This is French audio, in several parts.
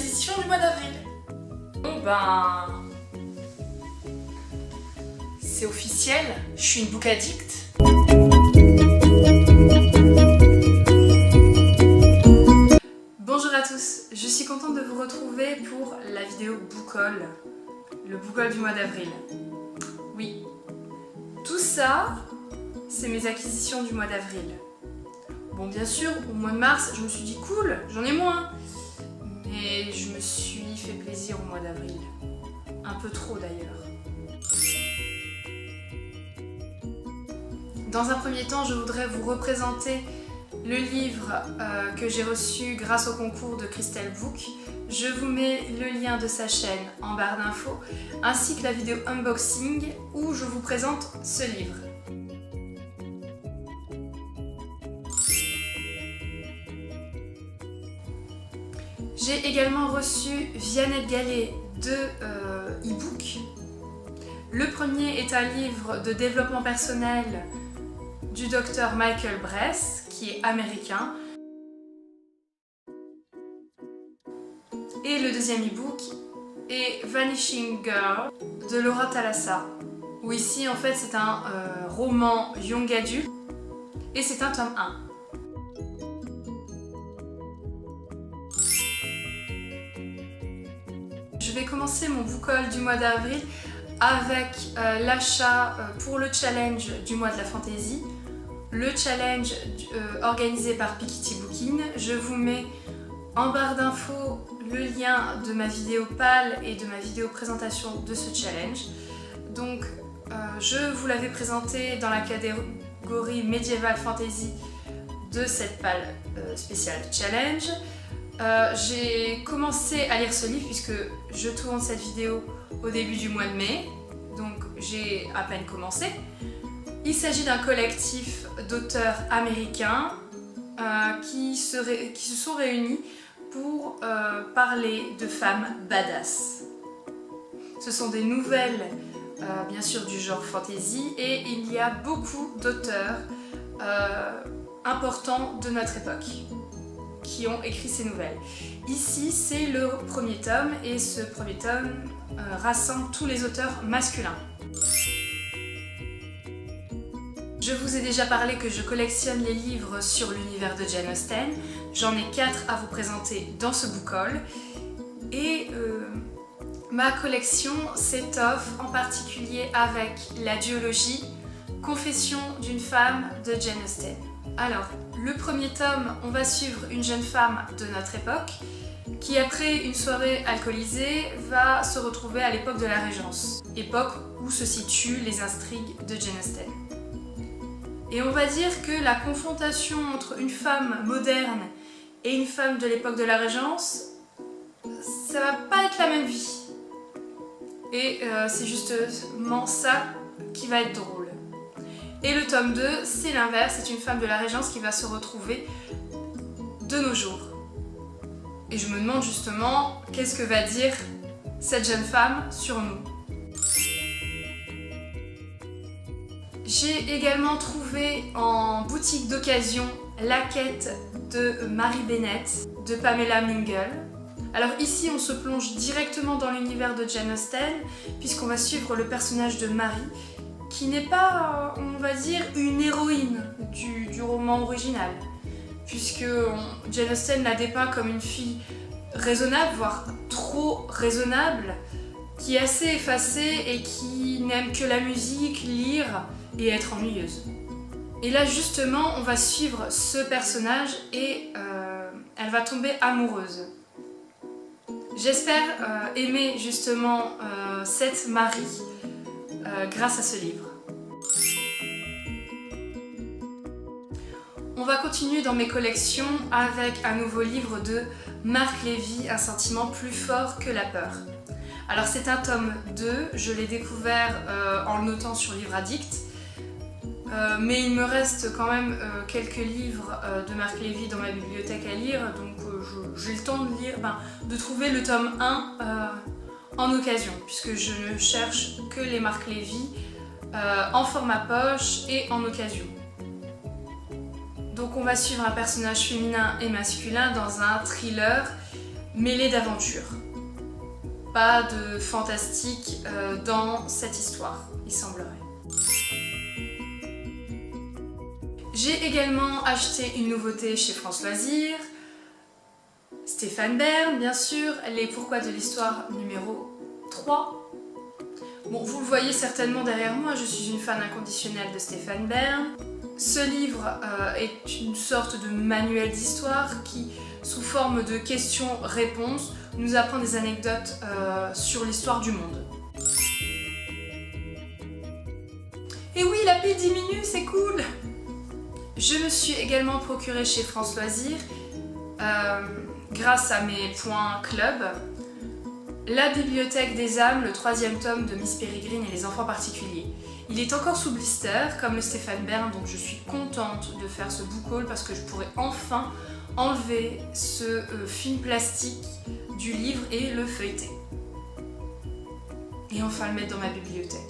acquisitions du mois d'avril. Bon ben... c'est officiel, je suis une book addict. Bonjour à tous, je suis contente de vous retrouver pour la vidéo book haul, le book haul du mois d'avril. Oui, tout ça, c'est mes acquisitions du mois d'avril. Bon, bien sûr, au mois de mars, je me suis dit cool, j'en ai moins. Mais je me suis fait plaisir au mois d'avril. Un peu trop d'ailleurs. Dans un premier temps, je voudrais vous représenter le livre que j'ai reçu grâce au concours de Crystal Book. Je vous mets le lien de sa chaîne en barre d'infos, ainsi que la vidéo unboxing où je vous présente ce livre. J'ai également reçu via NetGalley deux e-books. Le premier est un livre de développement personnel du docteur Michael Bress, qui est américain. Et le deuxième e-book est Vanishing Girl de Laura Thalassa, où ici en fait c'est un roman young adulte et c'est un tome 1. Je vais commencer mon book haul du mois d'avril avec l'achat pour le challenge du mois de la fantaisie, le challenge organisé par Piketty Bookin. Je vous mets en barre d'infos le lien de ma vidéo PAL et de ma vidéo présentation de ce challenge. Donc je vous l'avais présenté dans la catégorie Medieval Fantasy de cette PAL spéciale challenge. J'ai commencé à lire ce livre puisque je tourne cette vidéo au début du mois de mai, donc j'ai à peine commencé. Il s'agit d'un collectif d'auteurs américains qui se sont réunis pour parler de femmes badass. Ce sont des nouvelles bien sûr du genre fantasy et il y a beaucoup d'auteurs importants de notre époque qui ont écrit ces nouvelles. Ici, c'est le premier tome et ce premier tome rassemble tous les auteurs masculins. Je vous ai déjà parlé que je collectionne les livres sur l'univers de Jane Austen. J'en ai 4 à vous présenter dans ce book haul. Et ma collection s'étoffe en particulier avec la duologie Confession d'une femme de Jane Austen. Alors, le premier tome, on va suivre une jeune femme de notre époque qui, après une soirée alcoolisée, va se retrouver à l'époque de la Régence, époque où se situent les intrigues de Jane Austen. Et on va dire que la confrontation entre une femme moderne et une femme de l'époque de la Régence, ça va pas être la même vie. Et c'est justement ça qui va être drôle. Et le tome 2, c'est l'inverse, c'est une femme de la Régence qui va se retrouver de nos jours. Et je me demande justement, qu'est-ce que va dire cette jeune femme sur nous? J'ai également trouvé en boutique d'occasion La quête de Mary Bennet de Pamela Mingle. Alors ici, on se plonge directement dans l'univers de Jane Austen, puisqu'on va suivre le personnage de Mary, qui n'est pas, on va dire, une héroïne du roman original, puisque Jane Austen la dépeint comme une fille raisonnable, voire trop raisonnable, qui est assez effacée et qui n'aime que la musique, lire et être ennuyeuse. Et là justement, on va suivre ce personnage et elle va tomber amoureuse. J'espère aimer justement cette Marie grâce à ce livre. On va continuer dans mes collections avec un nouveau livre de Marc Lévy, Un sentiment plus fort que la peur. Alors c'est un tome 2, je l'ai découvert en le notant sur Livre Addict, mais il me reste quand même quelques livres de Marc Lévy dans ma bibliothèque à lire, donc j'ai le temps de lire, de trouver le tome 1 en occasion, puisque je ne cherche que les Marc Lévy en format poche et en occasion. Donc on va suivre un personnage féminin et masculin dans un thriller mêlée d'aventure. Pas de fantastique dans cette histoire, il semblerait. J'ai également acheté une nouveauté chez France Loisirs, Stéphane Bern, bien sûr, les Pourquoi de l'Histoire numéro 3. Bon, vous le voyez certainement derrière moi, je suis une fan inconditionnelle de Stéphane Bern. Ce livre est une sorte de manuel d'histoire qui, sous forme de questions-réponses, nous apprend des anecdotes sur l'histoire du monde. Et oui, la pile diminue, c'est cool! Je me suis également procuré chez France Loisirs, grâce à mes points club, La Bibliothèque des âmes, le 3e tome de Miss Peregrine et les enfants particuliers. Il est encore sous blister, comme le Stéphane Bern, donc je suis contente de faire ce book haul parce que je pourrai enfin enlever ce film plastique du livre et le feuilleter. Et enfin le mettre dans ma bibliothèque.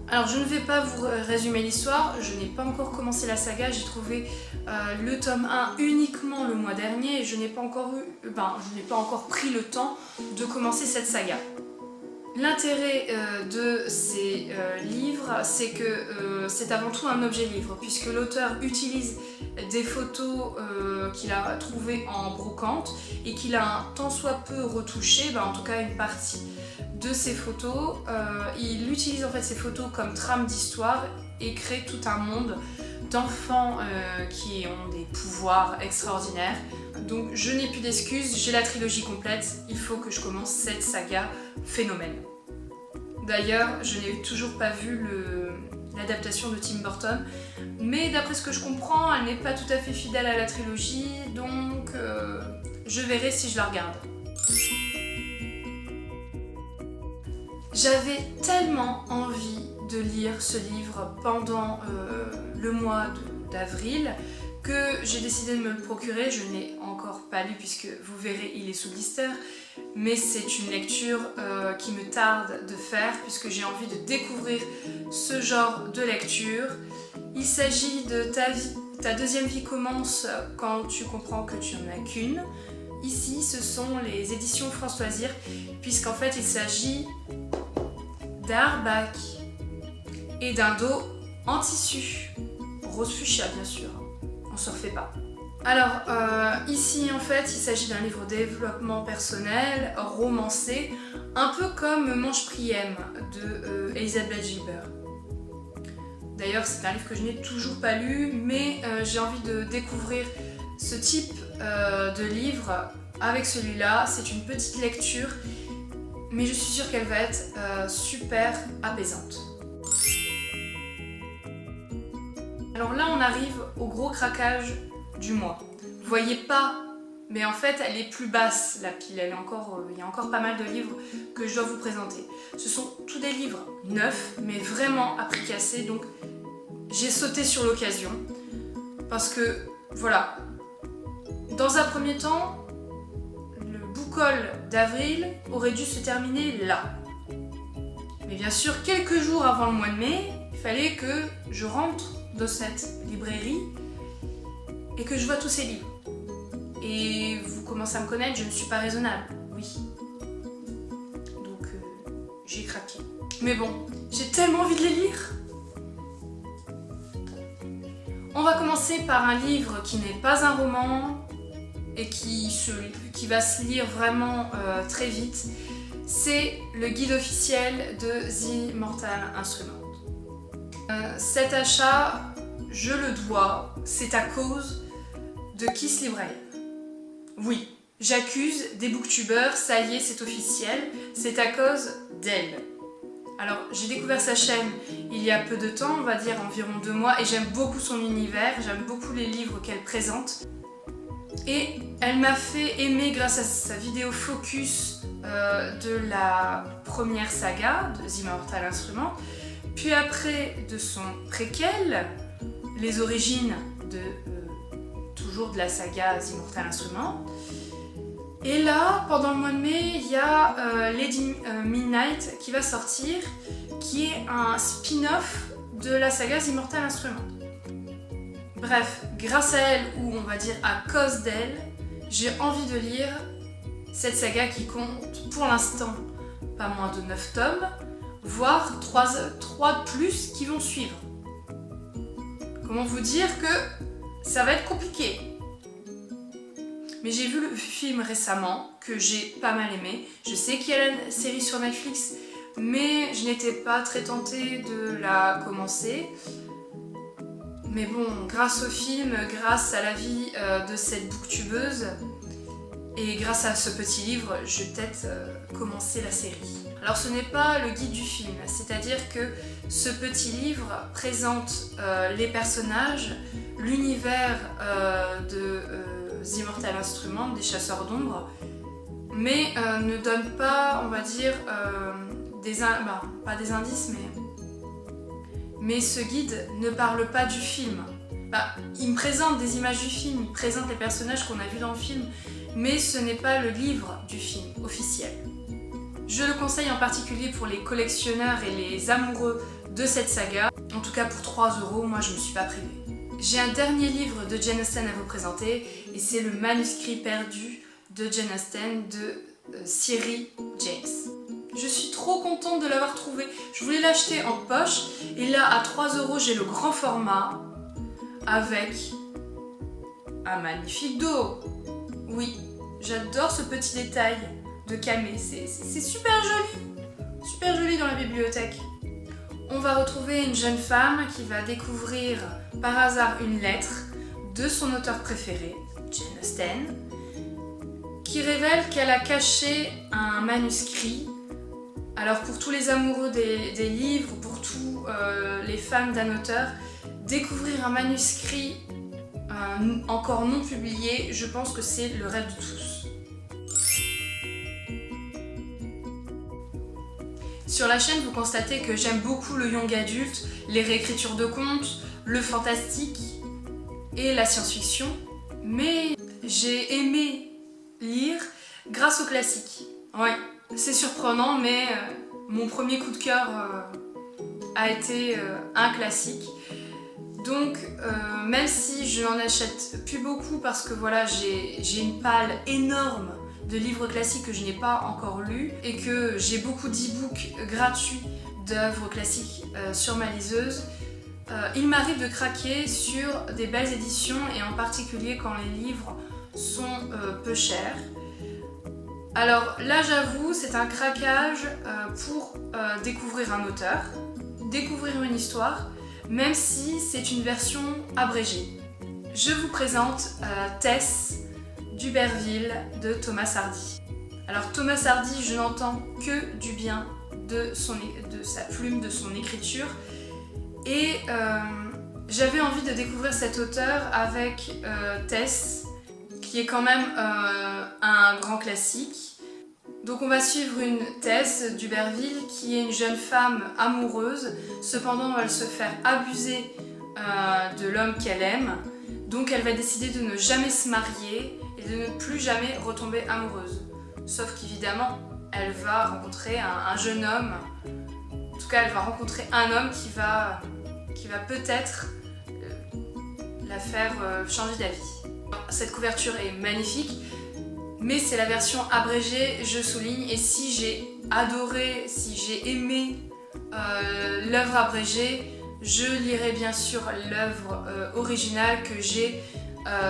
Alors je ne vais pas vous résumer l'histoire, je n'ai pas encore commencé la saga, j'ai trouvé le tome 1 uniquement le mois dernier et je n'ai pas encore pris le temps de commencer cette saga. L'intérêt de ces livres, c'est que c'est avant tout un objet livre, puisque l'auteur utilise des photos qu'il a trouvées en brocante et qu'il a un tant soit peu retouché, en tout cas une partie de ces photos. Il utilise en fait ces photos comme trame d'histoire et crée tout un monde d'enfants qui ont des pouvoirs extraordinaires. Donc je n'ai plus d'excuses, j'ai la trilogie complète, il faut que je commence cette saga phénomène. D'ailleurs, je n'ai toujours pas vu l'adaptation de Tim Burton, mais d'après ce que je comprends, elle n'est pas tout à fait fidèle à la trilogie, donc je verrai si je la regarde. J'avais tellement envie de lire ce livre pendant le mois d'avril que j'ai décidé de me le procurer. Je ne l'ai encore pas lu puisque vous verrez, il est sous blister, mais c'est une lecture qui me tarde de faire puisque j'ai envie de découvrir ce genre de lecture. Il s'agit de ta deuxième vie commence quand tu comprends que tu n'en as qu'une. Ici, ce sont les éditions France Loisirs, puisqu'en fait, il s'agit d'Arbac et d'un dos en tissu. Rose fuchsia, bien sûr, on se refait pas. Alors, ici, en fait, il s'agit d'un livre de développement personnel, romancé, un peu comme Mange Priem de Elizabeth Gilbert. D'ailleurs, c'est un livre que je n'ai toujours pas lu, mais j'ai envie de découvrir ce type de livre avec celui-là. C'est une petite lecture, mais je suis sûre qu'elle va être super apaisante. Alors là, on arrive au gros craquage du mois. Vous voyez pas, mais en fait, elle est plus basse, la pile. Il y a encore pas mal de livres que je dois vous présenter. Ce sont tous des livres neufs, mais vraiment à prix cassé, donc j'ai sauté sur l'occasion. Parce que, voilà, dans un premier temps, le book haul d'avril aurait dû se terminer là. Mais bien sûr, quelques jours avant le mois de mai, il fallait que je rentre dans cette librairie et que je vois tous ces livres. Et vous commencez à me connaître, je ne suis pas raisonnable, oui. Donc j'ai craqué. Mais bon, j'ai tellement envie de les lire. On va commencer par un livre qui n'est pas un roman et qui va se lire vraiment très vite. C'est le guide officiel de The Immortal Instrument. Cet achat, je le dois, c'est à cause de Kiss Librairie. Oui, j'accuse des booktubeurs, ça y est, c'est officiel, c'est à cause d'elle. Alors, j'ai découvert sa chaîne il y a peu de temps, on va dire environ 2 mois, et j'aime beaucoup son univers, j'aime beaucoup les livres qu'elle présente. Et elle m'a fait aimer, grâce à sa vidéo focus de la première saga de The Immortal Instrument, puis après de son préquel, les origines toujours de la saga The Immortal Instrument. Et là, pendant le mois de mai, il y a Lady Midnight qui va sortir, qui est un spin-off de la saga The Immortal Instrument. Bref, grâce à elle, ou on va dire à cause d'elle, j'ai envie de lire Cette saga qui compte pour l'instant pas moins de 9 tomes, voire 3 de plus qui vont suivre. Comment vous dire que ça va être compliqué. Mais j'ai vu le film récemment, que j'ai pas mal aimé. Je sais qu'il y a la série sur Netflix, mais je n'étais pas très tentée de la commencer. Mais bon, grâce au film, grâce à la vie de cette booktubeuse, et grâce à ce petit livre, je vais peut-être commencer la série. Alors ce n'est pas le guide du film, c'est-à-dire que ce petit livre présente les personnages, l'univers de The Immortal Instruments, des chasseurs d'ombre, mais ne donne pas, on va dire, pas des indices, mais ce guide ne parle pas du film. Il me présente des images du film, il présente les personnages qu'on a vus dans le film, mais ce n'est pas le livre du film officiel. Je le conseille en particulier pour les collectionneurs et les amoureux de cette saga. En tout cas pour 3 €, moi je ne me suis pas privée. J'ai un dernier livre de Jane Austen à vous présenter et c'est le manuscrit perdu de Jane Austen de Ciri James. Je suis trop contente de l'avoir trouvé. Je voulais l'acheter en poche et là à 3 € j'ai le grand format avec un magnifique dos. Oui, j'adore ce petit détail de camée, c'est super joli dans la bibliothèque. On va retrouver une jeune femme qui va découvrir par hasard une lettre de son auteur préféré, Jane Austen, qui révèle qu'elle a caché un manuscrit. Alors pour tous les amoureux des livres, pour tous les fans d'un auteur, découvrir un manuscrit encore non publié, je pense que c'est le rêve de tous. Sur la chaîne, vous constatez que j'aime beaucoup le young adulte, les réécritures de contes, le fantastique et la science-fiction, mais j'ai aimé lire grâce aux classiques. Ouais, c'est surprenant, mais mon premier coup de cœur a été un classique. Donc, même si je n'en achète plus beaucoup parce que voilà, j'ai une pile énorme de livres classiques que je n'ai pas encore lus et que j'ai beaucoup d'e-books gratuits d'œuvres classiques sur ma liseuse, il m'arrive de craquer sur des belles éditions et en particulier quand les livres sont peu chers. Alors là, j'avoue, c'est un craquage pour découvrir un auteur, découvrir une histoire, même si c'est une version abrégée. Je vous présente Tess d'Uberville de Thomas Hardy. Alors Thomas Hardy, je n'entends que du bien de sa plume, de son écriture, et j'avais envie de découvrir cet auteur avec Tess, qui est quand même un grand classique. Donc on va suivre une Tess d'Uberville qui est une jeune femme amoureuse, cependant elle se fait abuser de l'homme qu'elle aime, donc elle va décider de ne jamais se marier et de ne plus jamais retomber amoureuse. Sauf qu'évidemment, elle va rencontrer un jeune homme, en tout cas elle va rencontrer un homme qui va peut-être la faire changer d'avis. Cette couverture est magnifique, mais c'est la version abrégée, je souligne, et si j'ai adoré, si j'ai aimé l'œuvre abrégée, je lirai bien sûr l'œuvre originale que j'ai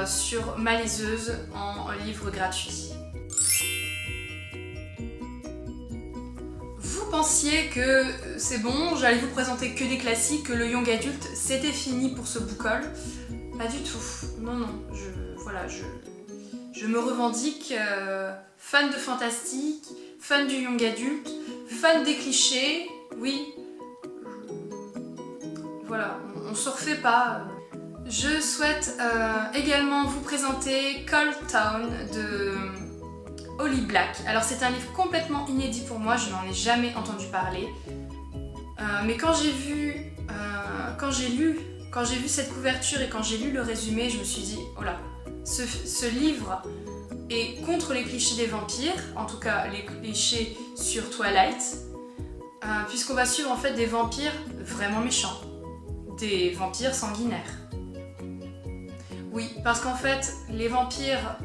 sur ma liseuse en livre gratuit. Vous pensiez que c'est bon, j'allais vous présenter que des classiques, que le young adulte c'était fini pour ce book haul. Pas du tout, non, je me revendique fan de fantastique, fan du young adulte, fan des clichés, oui. Voilà, on se refait pas. Je souhaite également vous présenter Cold Town de Holly Black. Alors c'est un livre complètement inédit pour moi, je n'en ai jamais entendu parler. Mais quand j'ai vu cette couverture et quand j'ai lu le résumé, je me suis dit, oh là, ce livre est contre les clichés des vampires, en tout cas les clichés sur Twilight, puisqu'on va suivre en fait des vampires vraiment méchants, des vampires sanguinaires. Oui, parce qu'en fait, les vampires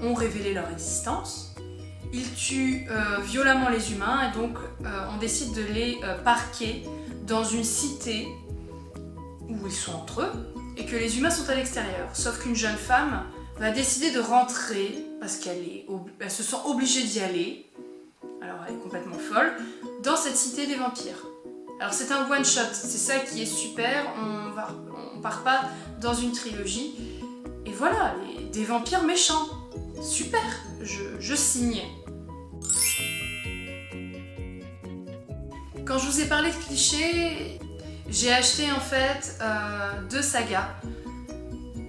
ont révélé leur existence, Ils tuent violemment les humains et donc on décide de les parquer dans une cité où ils sont entre eux et que les humains sont à l'extérieur. Sauf qu'une jeune femme va décider de rentrer parce qu'elle se sent obligée d'y aller, alors elle est complètement folle, dans cette cité des vampires. Alors c'est un one shot, c'est ça qui est super, on part pas dans une trilogie. Et voilà, des vampires méchants. Super, je signe. Quand je vous ai parlé de clichés, j'ai acheté en fait 2 sagas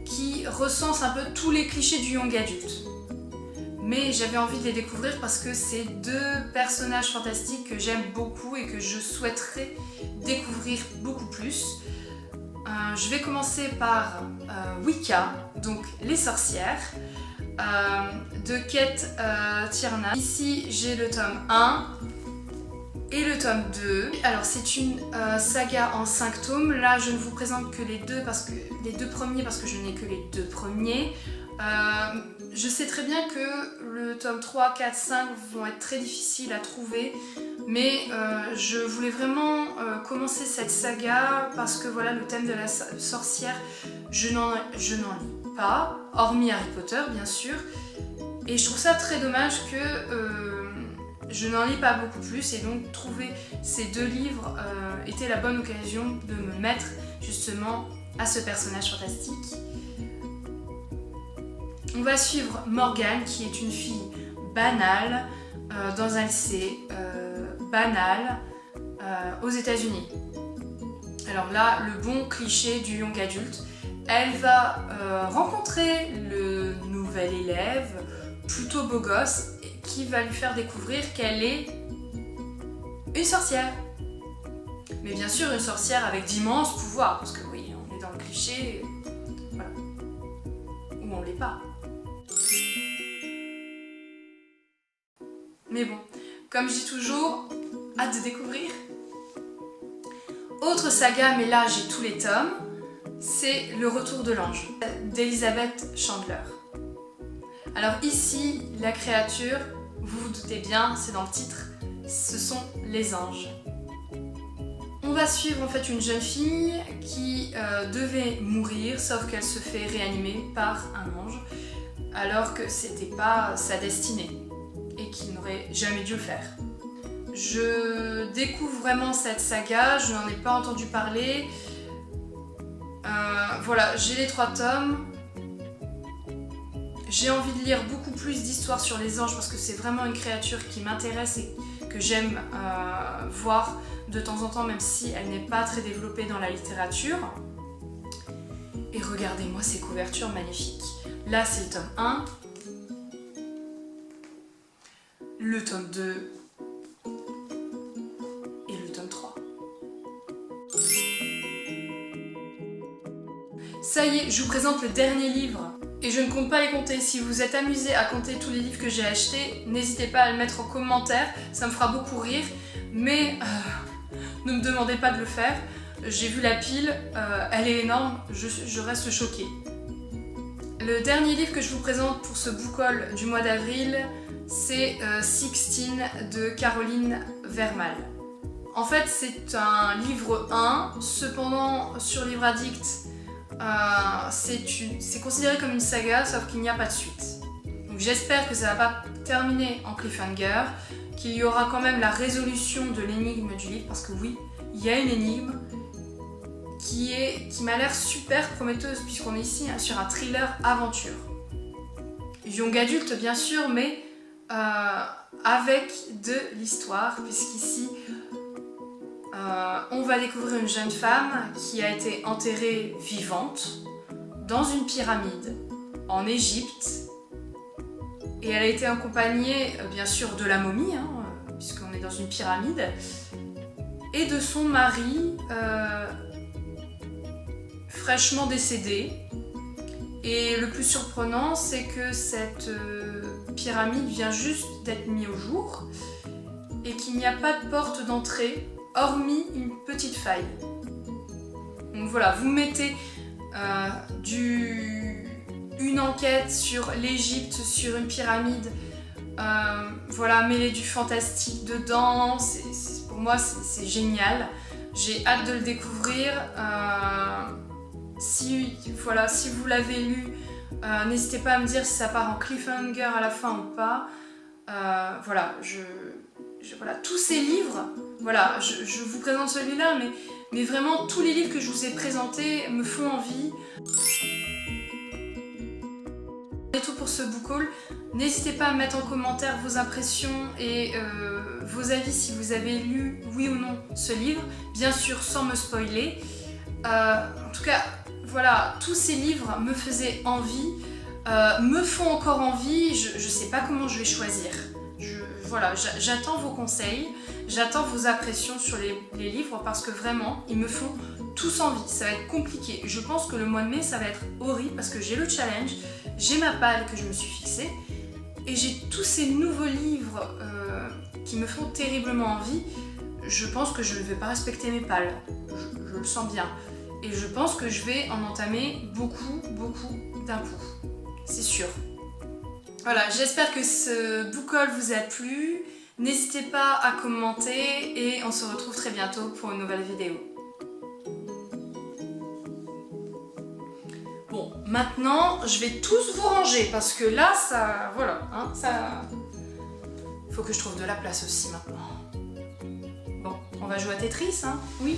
qui recensent un peu tous les clichés du young adulte. Mais j'avais envie de les découvrir parce que c'est 2 personnages fantastiques que j'aime beaucoup et que je souhaiterais découvrir beaucoup plus. Je vais commencer par Wicca, donc les sorcières, de Kate Tiernan. Ici j'ai le tome 1 et le tome 2. Alors c'est une saga en 5 tomes. Là je ne vous présente que les deux premiers parce que je n'ai que les 2 premiers. Je sais très bien que le tome 3, 4, 5 vont être très difficiles à trouver, mais je voulais vraiment commencer cette saga parce que voilà, le thème de la sorcière, je n'en lis pas, hormis Harry Potter bien sûr, et je trouve ça très dommage que je n'en lis pas beaucoup plus, et donc trouver ces 2 livres était la bonne occasion de me mettre justement à ce personnage fantastique. On va suivre Morgane, qui est une fille banale dans un lycée banal aux États-Unis. Alors là, le bon cliché du young adulte, elle va rencontrer le nouvel élève, plutôt beau gosse, qui va lui faire découvrir qu'elle est une sorcière. Mais bien sûr, une sorcière avec d'immenses pouvoirs, parce que oui, on est dans le cliché, voilà, ou on l'est pas. Mais bon, comme je dis toujours, hâte de découvrir. Autre saga, mais là j'ai tous les tomes, c'est Le Retour de l'Ange d'Elizabeth Chandler. Alors ici, la créature, vous vous doutez bien, c'est dans le titre, ce sont les anges. On va suivre en fait une jeune fille qui devait mourir, sauf qu'elle se fait réanimer par un ange, alors que c'était pas sa destinée et qu'il n'aurait jamais dû le faire. Je découvre vraiment cette saga, je n'en ai pas entendu parler. Voilà, j'ai les 3 tomes. J'ai envie de lire beaucoup plus d'histoires sur les anges parce que c'est vraiment une créature qui m'intéresse et que j'aime voir de temps en temps, même si elle n'est pas très développée dans la littérature. Et regardez-moi ces couvertures magnifiques. Là, c'est le tome 1. Le tome 2 et le tome 3. Ça y est, je vous présente le dernier livre et je ne compte pas les compter. Si vous êtes amusé à compter tous les livres que j'ai achetés, n'hésitez pas à le mettre en commentaire, ça me fera beaucoup rire, mais ne me demandez pas de le faire. J'ai vu la pile, elle est énorme, je reste choquée. Le dernier livre que je vous présente pour ce book haul du mois d'avril, c'est Sixteen de Caroline Vermal. En fait, c'est un livre 1, cependant sur Livre Addict, c'est considéré comme une saga, sauf qu'il n'y a pas de suite. Donc j'espère que ça ne va pas terminer en cliffhanger, qu'il y aura quand même la résolution de l'énigme du livre, parce que oui, il y a une énigme qui m'a l'air super prometteuse, puisqu'on est ici sur un thriller aventure. Young adulte bien sûr, mais avec de l'histoire, puisqu'ici on va découvrir une jeune femme qui a été enterrée vivante dans une pyramide en Égypte, et elle a été accompagnée bien sûr de la momie, puisqu'on est dans une pyramide, et de son mari fraîchement décédé. Et le plus surprenant, c'est que cette pyramide vient juste d'être mise au jour et qu'il n'y a pas de porte d'entrée, hormis une petite faille. Donc voilà, vous mettez une enquête sur l'Égypte, sur une pyramide Voilà, mêler du fantastique dedans, pour moi c'est génial. J'ai hâte de le découvrir. Si vous l'avez lu, n'hésitez pas à me dire si ça part en cliffhanger à la fin ou pas. Voilà, voilà, tous ces livres, voilà, je vous présente celui-là, mais vraiment tous les livres que je vous ai présentés me font envie. C'est tout pour ce book haul. N'hésitez pas à mettre en commentaire vos impressions et vos avis si vous avez lu, oui ou non, ce livre, bien sûr sans me spoiler. En tout cas, voilà, tous ces livres me faisaient envie, me font encore envie, je ne sais pas comment je vais choisir. Voilà, j'attends vos conseils, j'attends vos impressions sur les livres parce que vraiment, ils me font tous envie. Ça va être compliqué. Je pense que le mois de mai, ça va être horrible parce que j'ai le challenge, j'ai ma palle que je me suis fixée et j'ai tous ces nouveaux livres qui me font terriblement envie. Je pense que je ne vais pas respecter mes pales, je le sens bien. Et je pense que je vais en entamer beaucoup d'un coup, c'est sûr. Voilà, j'espère que ce book haul vous a plu. N'hésitez pas à commenter et on se retrouve très bientôt pour une nouvelle vidéo. Bon, maintenant, je vais tous vous ranger parce que là, ça... Voilà, hein, ça... Faut que je trouve de la place aussi maintenant. Bon, on va jouer à Tetris, hein? Oui.